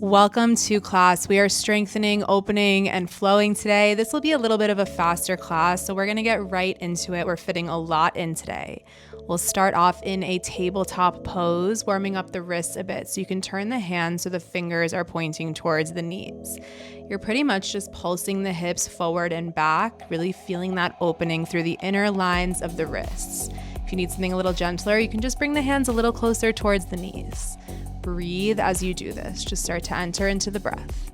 Welcome to class. We are strengthening, opening, and flowing today. This will be a little bit of a faster class, so we're going to get right into it. We're fitting a lot in today. We'll start off in a tabletop pose, warming up the wrists a bit so you can turn the hands so the fingers are pointing towards the knees. You're pretty much just pulsing the hips forward and back, really feeling that opening through the inner lines of the wrists. If you need something a little gentler, you can just bring the hands a little closer towards the knees. Breathe as you do this. Just start to enter into the breath.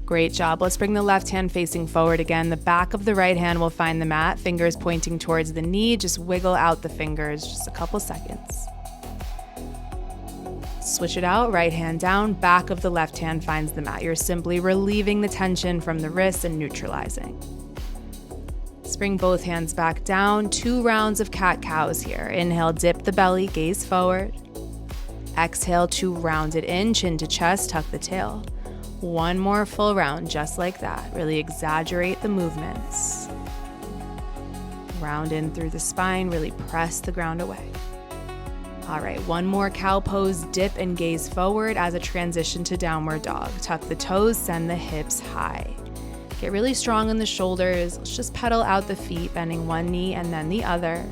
Great job. Let's bring the left hand facing forward again. The back of the right hand will find the mat, fingers pointing towards the knee. Just wiggle out the fingers, just a couple seconds. Switch it out, right hand down, back of the left hand finds the mat. You're simply relieving the tension from the wrists and neutralizing. Bring both hands back down. 2 rounds of cat-cows here. Inhale, dip the belly, gaze forward. Exhale to round it in, chin to chest, tuck the tail. 1 more full round, just like that. Really exaggerate the movements. Round in through the spine, really press the ground away. All right, 1 more cow pose, dip and gaze forward as a transition to downward dog. Tuck the toes, send the hips high. Get really strong in the shoulders. Let's just pedal out the feet, bending one knee and then the other.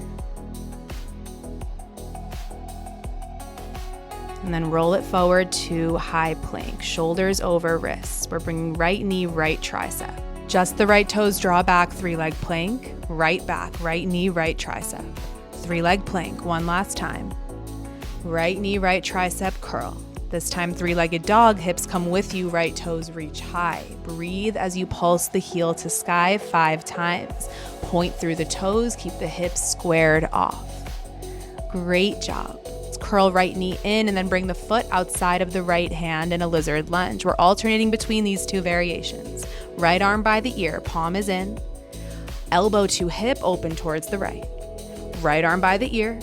And then roll it forward to high plank, shoulders over wrists. We're bringing right knee, right tricep. Just the right toes draw back, 3-leg plank, right back, right knee, right tricep. 3-leg plank, one last time. Right knee, right tricep, curl. This time 3-legged dog, hips come with you, right toes reach high. Breathe as you pulse the heel to sky 5 times. Point through the toes, keep the hips squared off. Great job. Let's curl right knee in and then bring the foot outside of the right hand in a lizard lunge. We're alternating between these 2 variations. Right arm by the ear, palm is in. Elbow to hip, open towards the right. Right arm by the ear,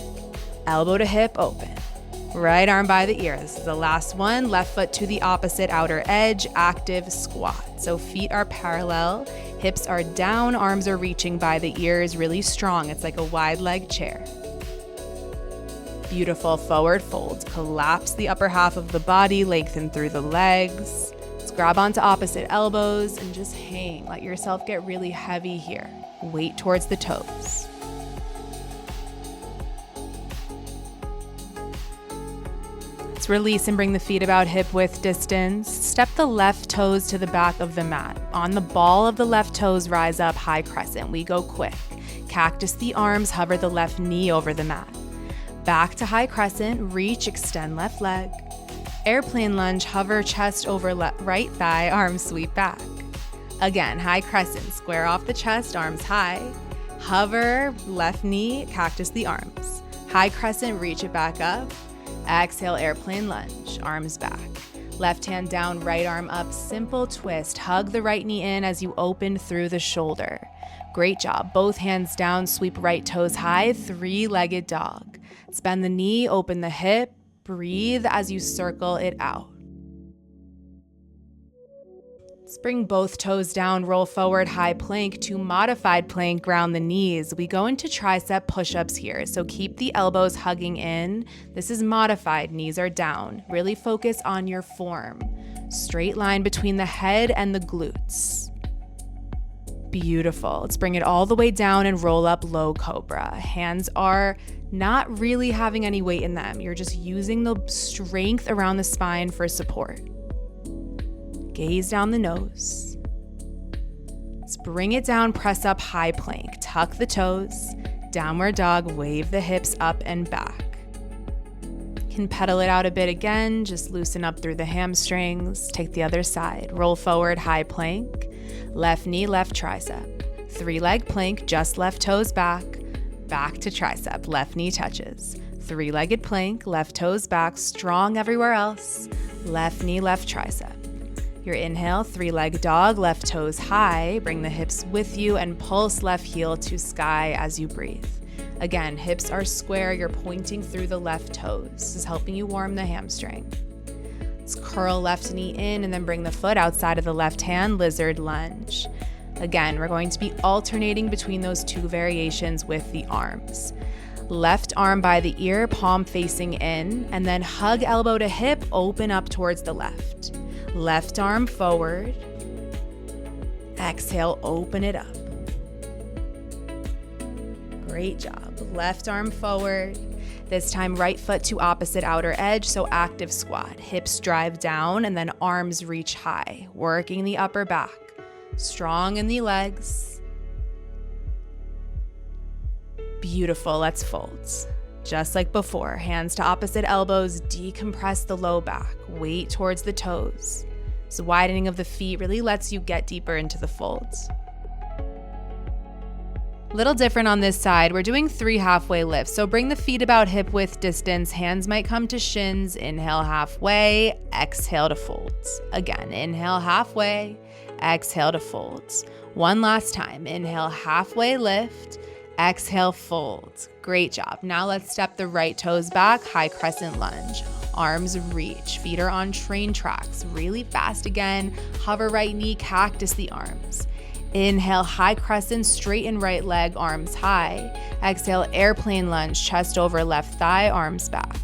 elbow to hip, open. Right arm by the ear. This is the last one. Left foot to the opposite outer edge, active squat. So feet are parallel, hips are down, arms are reaching by the ears, really strong. It's like a wide leg chair. Beautiful forward folds. Collapse the upper half of the body, lengthen through the legs. Let's grab onto opposite elbows and just hang. Let yourself get really heavy here. Weight towards the toes. Release and bring the feet about hip width distance. Step the left toes to the back of the mat. On the ball of the left toes, rise up, high crescent. We go quick. Cactus the arms, hover the left knee over the mat. Back to high crescent, reach, extend left leg. Airplane lunge, hover chest over right thigh, arms sweep back. Again, high crescent, square off the chest, arms high. Hover, left knee, cactus the arms. High crescent, reach it back up. Exhale, airplane lunge, arms back. Left hand down, right arm up, simple twist. Hug the right knee in as you open through the shoulder. Great job. Both hands down, sweep right toes high, 3-legged dog. Bend the knee, open the hip, breathe as you circle it out. Bring both toes down, roll forward, high plank to modified plank, ground the knees. We go into tricep push-ups here, so keep the elbows hugging in. This is modified, knees are down. Really focus on your form. Straight line between the head and the glutes. Beautiful. Let's bring it all the way down and roll up low cobra. Hands are not really having any weight in them. You're just using the strength around the spine for support. Gaze down the nose. Let's bring it down, press up, high plank. Tuck the toes, downward dog, wave the hips up and back. Can pedal it out a bit again, just loosen up through the hamstrings. Take the other side. Roll forward, high plank. Left knee, left tricep. 3-leg plank, just left toes back. Back to tricep, left knee touches. 3-legged plank, left toes back, strong everywhere else. Left knee, left tricep. Your inhale, 3-leg dog, left toes high, bring the hips with you and pulse left heel to sky as you breathe. Again, hips are square, you're pointing through the left toes. This is helping you warm the hamstring. Let's curl left knee in and then bring the foot outside of the left hand, lizard lunge. Again, we're going to be alternating between those 2 variations with the arms. Left arm by the ear, palm facing in, and then hug elbow to hip, open up towards the left. Left arm forward. Exhale, open it up. Great job. Left arm forward. This time, right foot to opposite outer edge, so active squat. Hips drive down and then arms reach high, working the upper back. Strong in the legs. Beautiful, let's fold. Just like before, hands to opposite elbows, decompress the low back, weight towards the toes. This widening of the feet really lets you get deeper into the folds. Little different on this side, we're doing 3 halfway lifts. So bring the feet about hip width distance, hands might come to shins, inhale halfway, exhale to folds. Again, inhale halfway, exhale to folds. One last time, inhale halfway lift, exhale fold. Great job. Now let's step the right toes back, high crescent lunge. Arms reach, feet are on train tracks, really fast again. Hover right knee, cactus the arms. Inhale, high crescent, straighten right leg, arms high. Exhale, airplane lunge, chest over left thigh, arms back.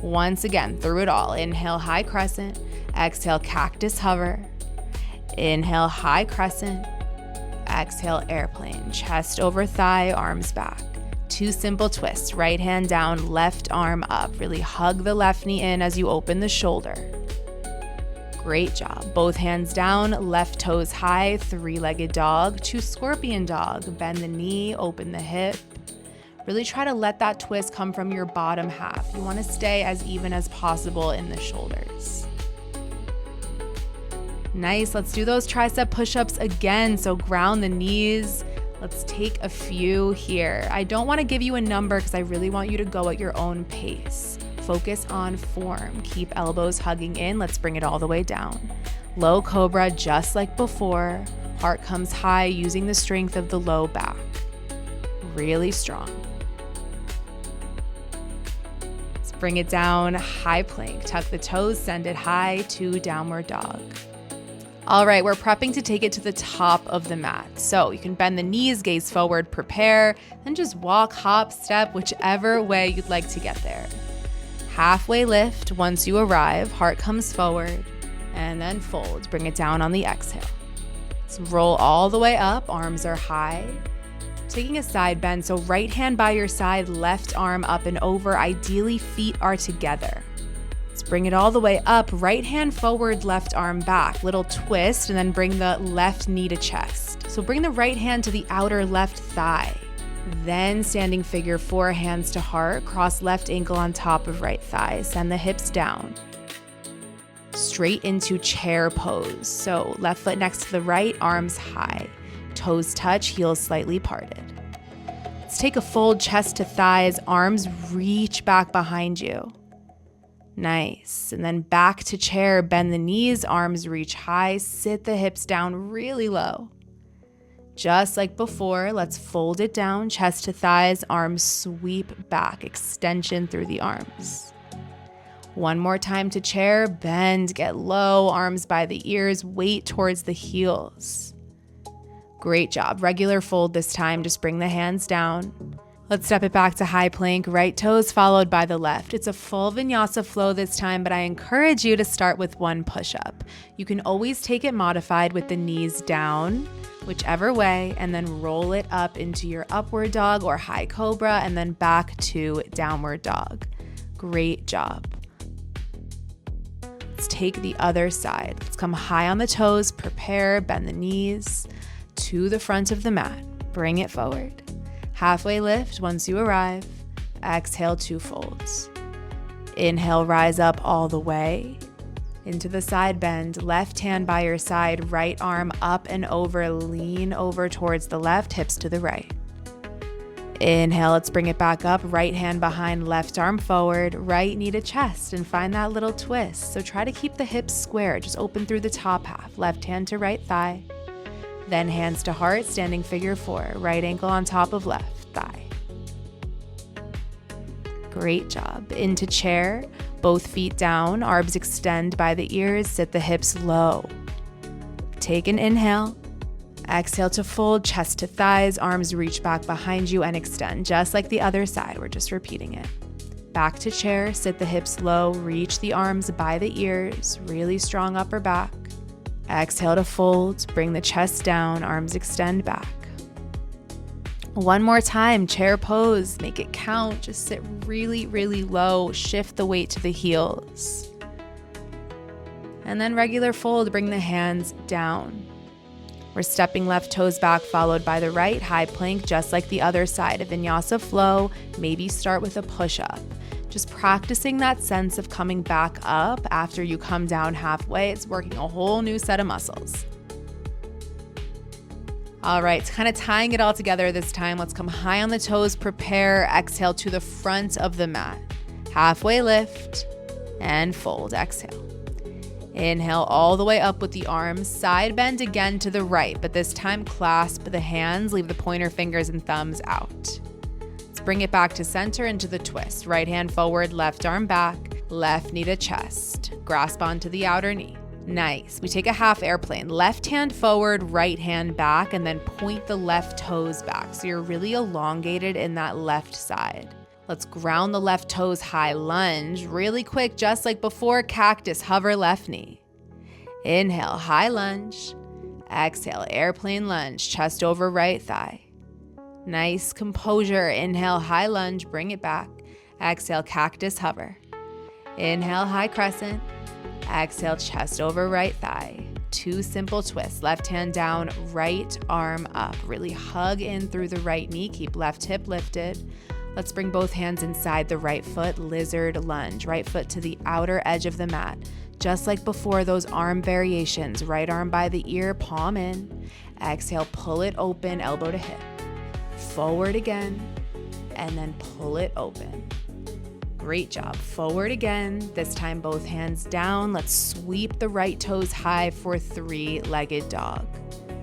Once again, through it all. Inhale, high crescent. Exhale, cactus hover. Inhale, high crescent. Exhale, airplane, chest over thigh, arms back. 2 simple twists, right hand down, left arm up. Really hug the left knee in as you open the shoulder. Great job. Both hands down, left toes high, 3-legged dog to scorpion dog. Bend the knee, open the hip. Really try to let that twist come from your bottom half. You want to stay as even as possible in the shoulders. Nice, let's do those tricep push-ups again. So ground the knees. Let's take a few here. I don't want to give you a number because I really want you to go at your own pace. Focus on form. Keep elbows hugging in. Let's bring it all the way down. Low cobra, just like before. Heart comes high using the strength of the low back. Really strong. Let's bring it down. High plank. Tuck the toes, send it high to downward dog. All right, we're prepping to take it to the top of the mat. So you can bend the knees, gaze forward, prepare, then just walk, hop, step, whichever way you'd like to get there. Halfway lift. Once you arrive, heart comes forward and then fold. Bring it down on the exhale. So roll all the way up, arms are high. Taking a side bend, so right hand by your side, left arm up and over. Ideally, feet are together. Let's bring it all the way up, right hand forward, left arm back. Little twist, and then bring the left knee to chest. So bring the right hand to the outer left thigh. Then standing figure 4, hands to heart, cross left ankle on top of right thigh, send the hips down. Straight into chair pose. So left foot next to the right, arms high. Toes touch, heels slightly parted. Let's take a fold, chest to thighs, arms reach back behind you. Nice. And then back to chair, bend the knees, arms reach high, sit the hips down really low. Just like before, let's fold it down, chest to thighs, arms sweep back, extension through the arms. One more time to chair, bend, get low, arms by the ears, weight towards the heels. Great job. Regular fold this time, just bring the hands down. Let's step it back to high plank, right toes followed by the left. It's a full vinyasa flow this time, but I encourage you to start with 1 push-up. You can always take it modified with the knees down, whichever way, and then roll it up into your upward dog or high cobra, and then back to downward dog. Great job. Let's take the other side. Let's come high on the toes, prepare, bend the knees to the front of the mat. Bring it forward. Halfway lift once you arrive. Exhale, 2 folds. Inhale, rise up all the way. Into the side bend, left hand by your side, right arm up and over, lean over towards the left, hips to the right. Inhale, let's bring it back up, right hand behind, left arm forward, right knee to chest, and find that little twist. So try to keep the hips square, just open through the top half, left hand to right thigh. Then hands to heart, standing figure 4, right ankle on top of left thigh. Great job. Into chair, both feet down, arms extend by the ears, sit the hips low. Take an inhale, Exhale to fold, chest to thighs, arms reach back behind you and extend, just like the other side. We're just repeating it. Back to chair, sit the hips low, reach the arms by the ears, really strong upper back. Exhale to fold, bring the chest down, arms extend back. One more time, chair pose, make it count, just sit really, really low, shift the weight to the heels. And then regular fold, bring the hands down. We're stepping left toes back, followed by the right, high plank, just like the other side. A vinyasa flow, maybe start with a push-up. Just practicing that sense of coming back up after you come down halfway. It's working a whole new set of muscles. All right, kind of tying it all together this time. Let's come high on the toes, prepare, exhale to the front of the mat. Halfway lift and fold, exhale. Inhale all the way up with the arms, side bend again to the right, but this time clasp the hands, leave the pointer fingers and thumbs out. Let's bring it back to center into the twist. Right hand forward, left arm back, left knee to chest. Grasp onto the outer knee. Nice. We take a half airplane. Left hand forward, right hand back, and then point the left toes back. So you're really elongated in that left side. Let's ground the left toes, high lunge. Really quick, just like before, cactus, hover left knee. Inhale, high lunge. Exhale, airplane lunge, chest over right thigh. Nice composure. Inhale, high lunge, bring it back. Exhale, cactus, hover. Inhale, high crescent. Exhale, chest over right thigh. 2 simple twists. Left hand down, right arm up. Really hug in through the right knee. Keep left hip lifted. Let's bring both hands inside the right foot, lizard lunge. Right foot to the outer edge of the mat. Just like before, those arm variations. Right arm by the ear, palm in. Exhale, pull it open, elbow to hip. Forward again, and then pull it open. Great job. Forward again. This time both hands down. Let's sweep the right toes high for 3-legged dog.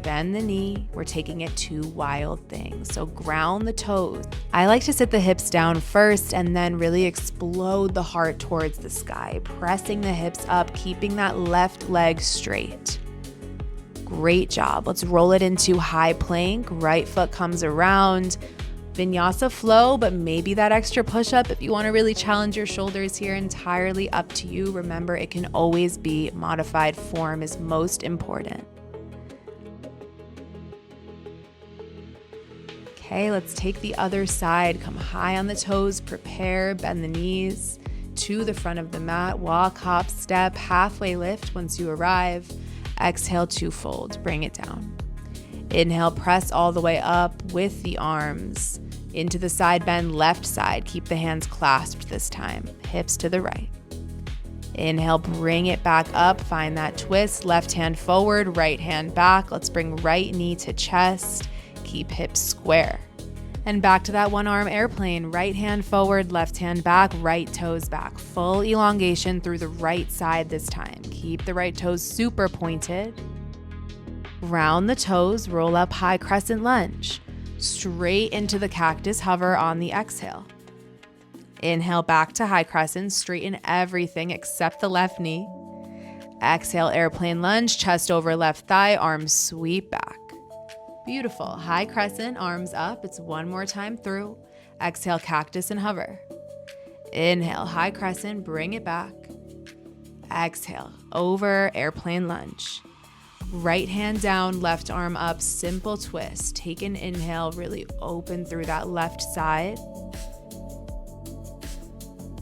Bend the knee. We're taking it to wild things. So ground the toes. I like to sit the hips down first and then really explode the heart towards the sky, pressing the hips up, keeping that left leg straight. Great job. Let's roll it into high plank. Right foot comes around. Vinyasa flow, but maybe that extra push-up if you want to really challenge your shoulders here. Entirely up to you. Remember, it can always be modified. Form is most important. Okay, let's take the other side. Come high on the toes, prepare, bend the knees to the front of the mat. Walk, hop, step, halfway lift once you arrive. Exhale to fold, bring it down. Inhale, press all the way up with the arms into the side bend, left side. Keep the hands clasped this time, hips to the right. Inhale, bring it back up, find that twist. Left hand forward, right hand back. Let's bring right knee to chest. Keep hips square. And back to that one arm airplane. Right hand forward, left hand back, right toes back. Full elongation through the right side this time. Keep the right toes super pointed. Round the toes, roll up high crescent lunge. Straight into the cactus hover on the exhale. Inhale back to high crescent, straighten everything except the left knee. Exhale, airplane lunge, chest over left thigh, arms sweep back. Beautiful. High crescent, arms up. It's one more time through. Exhale, cactus and hover. Inhale, high crescent, bring it back. Exhale, over, airplane lunge. Right hand down, left arm up, simple twist. Take an inhale, really open through that left side.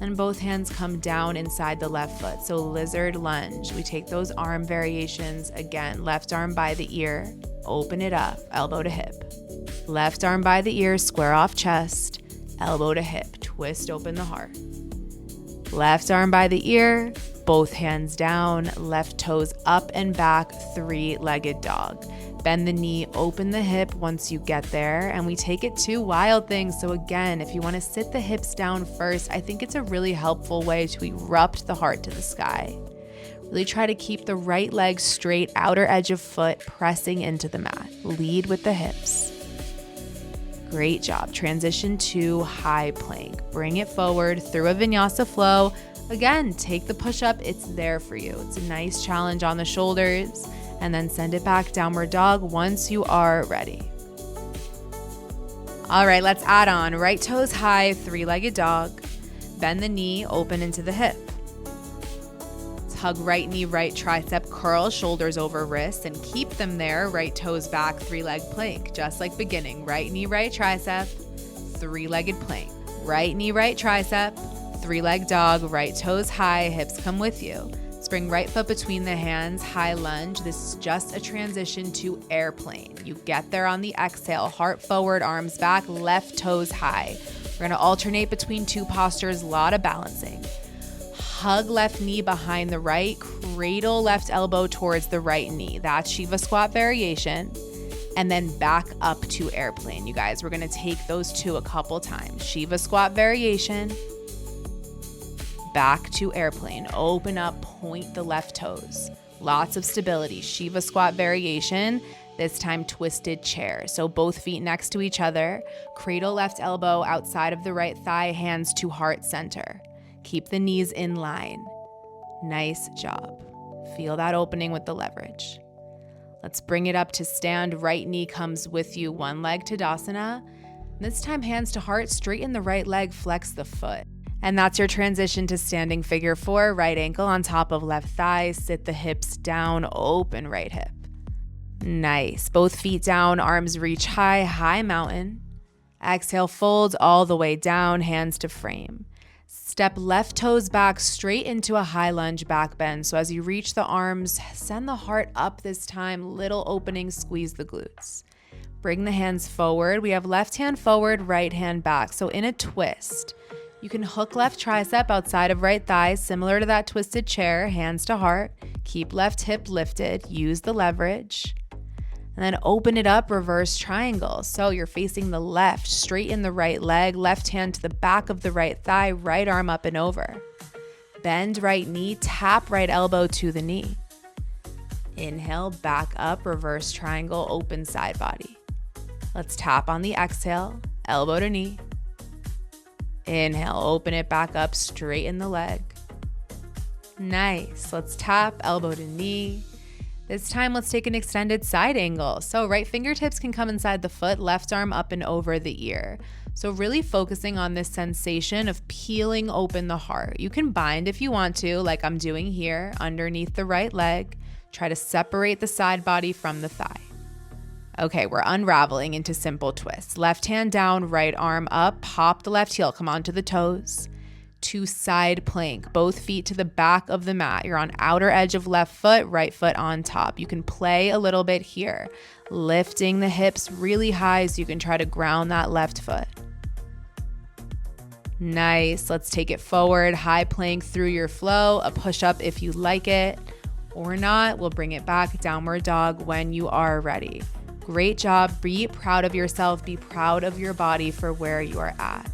And both hands come down inside the left foot. So lizard lunge. We take those arm variations again. Left arm by the ear. Open it up, elbow to hip. Left arm by the ear, square off chest, elbow to hip, twist open the heart. Left arm by the ear, both hands down, left toes up and back, 3-legged dog. Bend the knee, open the hip once you get there, and we take it to wild things. So again, if you want to sit the hips down first, I think it's a really helpful way to erupt the heart to the sky. Really try to keep the right leg straight, outer edge of foot pressing into the mat. Lead with the hips. Great job. Transition to high plank. Bring it forward through a vinyasa flow. Again, take the push-up. It's there for you. It's a nice challenge on the shoulders. and then send it back downward dog once you are ready. All right, let's add on right toes high, three-legged dog. Bend the knee, open into the hip. Hug right knee, right tricep, curl shoulders over wrists and keep them there. Right toes back, three-leg plank, just like beginning. Right knee, right tricep, three-legged plank. Right knee, right tricep, three-leg dog, right toes high, hips come with you. Bring right foot between the hands, high lunge. This is just a transition to airplane. You get there on the exhale, heart forward, arms back, left toes high. We're gonna alternate between two postures, a lot of balancing. Hug left knee behind the right, cradle left elbow towards the right knee. That's Shiva squat variation. And then back up to airplane. You guys, we're gonna take those two a couple times. Shiva squat variation, back to airplane. Open up, point the left toes. Lots of stability. Shiva squat variation, this time twisted chair. So both feet next to each other. Cradle left elbow outside of the right thigh, hands to heart center. Keep the knees in line. Nice job. Feel that opening with the leverage. Let's bring it up to stand. Right knee comes with you, one leg Tadasana. This time hands to heart, straighten the right leg, flex the foot. And that's your transition to standing figure four. Right ankle on top of left thigh, sit the hips down, open right hip. Nice. Both feet down, arms reach high, high mountain. Exhale, fold all the way down, hands to frame. Step left toes back straight into a high lunge back bend. So as you reach the arms, send the heart up this time, little opening, squeeze the glutes. Bring the hands forward. We have left hand forward, right hand back. So in a twist, you can hook left tricep outside of right thigh, similar to that twisted chair, hands to heart. Keep left hip lifted, use the leverage. And then open it up, reverse triangle. So you're facing the left, straighten the right leg, left hand to the back of the right thigh, right arm up and over. Bend right knee, tap right elbow to the knee. Inhale, back up, reverse triangle, open side body. Let's tap on the exhale, elbow to knee. Inhale, open it back up, straighten the leg. Nice. Let's tap, elbow to knee. This time, let's take an extended side angle. So right fingertips can come inside the foot, left arm up and over the ear. So really focusing on this sensation of peeling open the heart. You can bind if you want to, like I'm doing here, underneath the right leg. Try to separate the side body from the thigh. Okay, we're unraveling into simple twists. Left hand down, right arm up, pop the left heel, come onto the toes. To side plank, both feet to the back of the mat. You're on outer edge of left foot, right foot on top. You can play a little bit here, lifting the hips really high so you can try to ground that left foot. Nice, let's take it forward, high plank through your flow, a push-up if you like it, or not, we'll bring it back, downward dog when you are ready. Great job. Be proud of yourself. Be proud of your body for where you are at.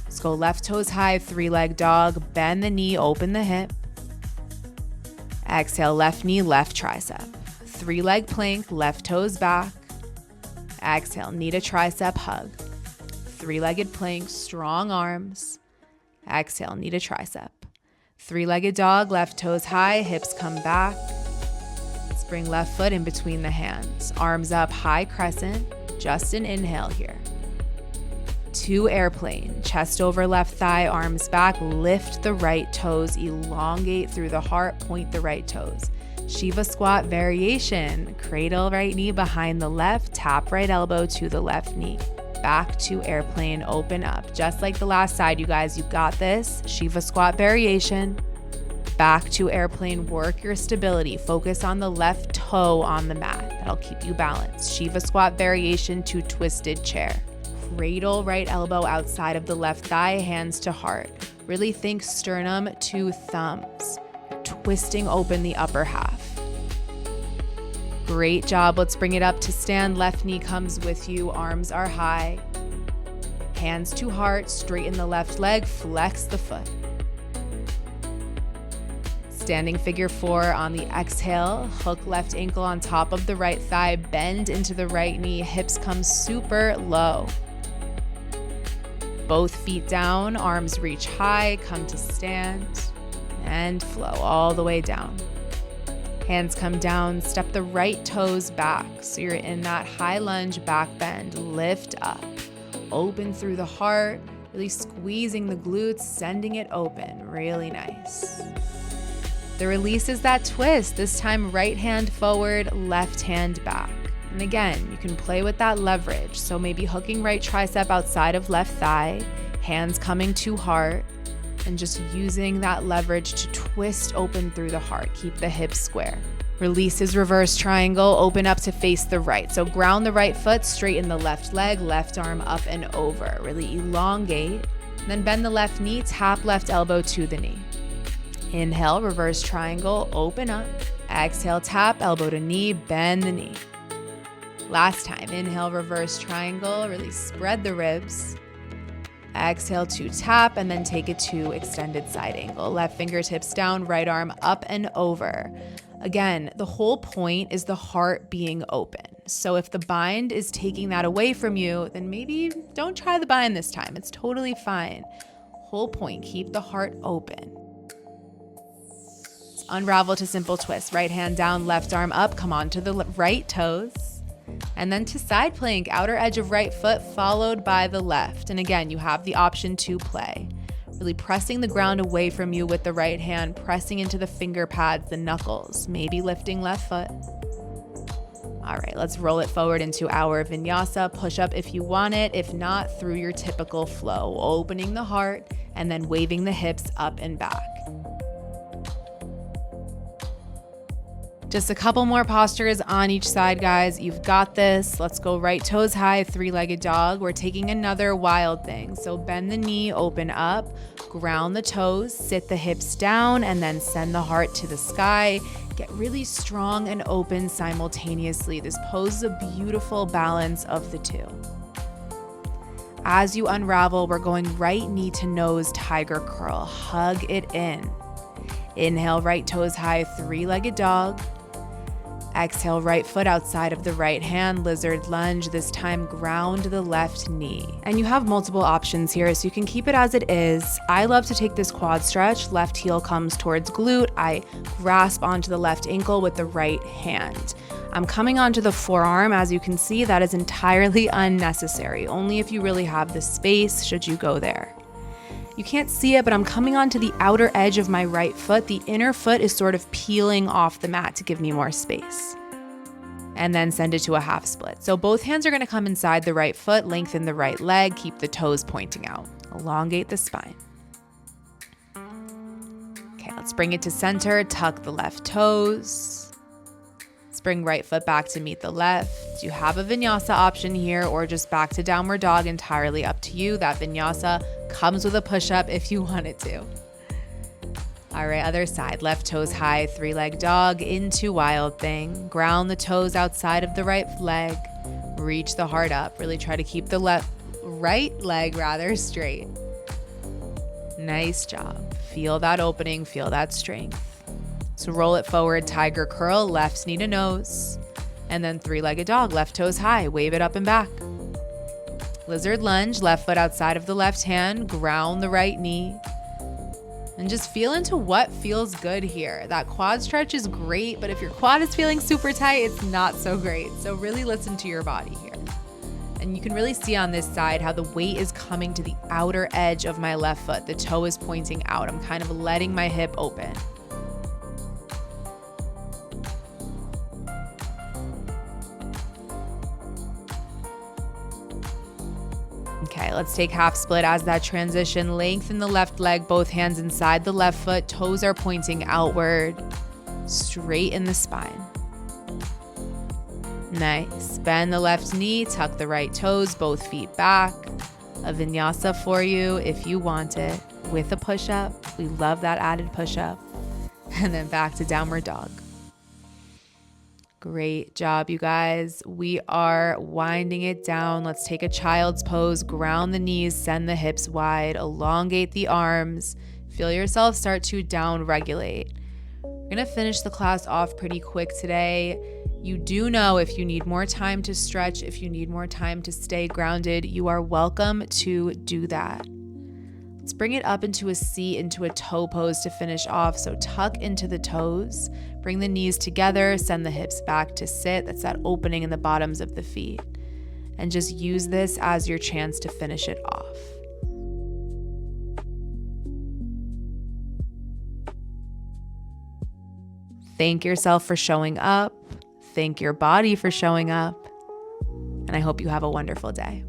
Let's go left toes high, three-leg dog. Bend the knee, open the hip. Exhale, left knee, left tricep. Three-leg plank, left toes back. Exhale, knee to tricep, hug. Three-legged plank, strong arms. Exhale, knee to tricep. Three-legged dog, left toes high, hips come back. Bring left foot in between the hands. Arms up, high crescent. Just an inhale here. To airplane. Chest over left thigh, arms back. Lift the right toes. Elongate through the heart. Point the right toes. Shiva squat variation. Cradle right knee behind the left. Tap right elbow to the left knee. Back to airplane. Open up. Just like the last side, you guys. You got this. Shiva squat variation. Back to airplane, work your stability. Focus on the left toe on the mat. That'll keep you balanced. Shiva squat variation to twisted chair. Cradle right elbow outside of the left thigh, hands to heart. Really think sternum to thumbs. Twisting open the upper half. Great job. Let's bring it up to stand. Left knee comes with you. Arms are high. Hands to heart. Straighten the left leg. Flex the foot. Standing figure four on the exhale, hook left ankle on top of the right thigh, bend into the right knee, hips come super low. Both feet down, arms reach high, come to stand, and flow all the way down. Hands come down, step the right toes back. So you're in that high lunge back bend. Lift up, open through the heart, really squeezing the glutes, sending it open. Really nice. The release is that twist. This time, right hand forward, left hand back. And again, you can play with that leverage. So maybe hooking right tricep outside of left thigh, hands coming to heart, and just using that leverage to twist open through the heart. Keep the hips square. Release is reverse triangle, open up to face the right. So ground the right foot, straighten the left leg, left arm up and over. Really elongate. Then bend the left knee, tap left elbow to the knee. Inhale, reverse triangle, open up. Exhale, tap elbow to knee, bend the knee. Last time, inhale, reverse triangle, really spread the ribs. Exhale to tap and then take it to extended side angle. Left fingertips down, right arm up and over. Again, the whole point is the heart being open. So if the bind is taking that away from you, then maybe don't try the bind this time. It's totally fine. Whole point, keep the heart open. Unravel to simple twist. Right hand down, left arm up, come on to the right toes. And then to side plank, outer edge of right foot followed by the left. And again, you have the option to play. Really pressing the ground away from you with the right hand, pressing into the finger pads, the knuckles, maybe lifting left foot. All right, let's roll it forward into our vinyasa. Push up if you want it. If not, through your typical flow, opening the heart and then waving the hips up and back. Just a couple more postures on each side, guys. You've got this. Let's go right toes high, three-legged dog. We're taking another wild thing. So bend the knee, open up, ground the toes, sit the hips down, and then send the heart to the sky. Get really strong and open simultaneously. This pose is a beautiful balance of the two. As you unravel, we're going right knee to nose, tiger curl. Hug it in. Inhale, right toes high, three-legged dog. Exhale, right foot outside of the right hand, lizard lunge. This time, ground the left knee. And you have multiple options here, so you can keep it as it is. I love to take this quad stretch. Left heel comes towards glute. I grasp onto the left ankle with the right hand. I'm coming onto the forearm. As you can see, that is entirely unnecessary. Only if you really have the space should you go there. You can't see it, but I'm coming onto the outer edge of my right foot. The inner foot is sort of peeling off the mat to give me more space. And then send it to a half split. So both hands are gonna come inside the right foot, lengthen the right leg, keep the toes pointing out. Elongate the spine. Okay, let's bring it to center, tuck the left toes. Let's bring right foot back to meet the left. You have a vinyasa option here or just back to downward dog, entirely up to you. That vinyasa comes with a push-up if you want it to. All right, other side. Left toes high, three-leg dog into wild thing. Ground the toes outside of the right leg. Reach the heart up. Really try to keep the right leg straight. Nice job. Feel that opening, feel that strength. So roll it forward, tiger curl, left knee to nose. And then three-legged dog, left toes high, wave it up and back. Lizard lunge, left foot outside of the left hand, ground the right knee. And just feel into what feels good here. That quad stretch is great, but if your quad is feeling super tight, it's not so great. So really listen to your body here. And you can really see on this side how the weight is coming to the outer edge of my left foot. The toe is pointing out. I'm kind of letting my hip open. Okay, let's take half split as that transition. Lengthen the left leg, both hands inside the left foot. Toes are pointing outward. Straighten the spine. Nice. Bend the left knee, tuck the right toes, both feet back. A vinyasa for you if you want it with a push-up. We love that added push-up. And then back to downward dog. Great job, you guys. We are winding it down. Let's take a child's pose, ground the knees, send the hips wide, elongate the arms. Feel yourself start to down regulate. We're gonna finish the class off pretty quick today. You do know if you need more time to stretch, if you need more time to stay grounded, you are welcome to do that. Let's bring it up into a C, into a toe pose to finish off. So tuck into the toes, bring the knees together, send the hips back to sit. That's that opening in the bottoms of the feet. And just use this as your chance to finish it off. Thank yourself for showing up. Thank your body for showing up. And I hope you have a wonderful day.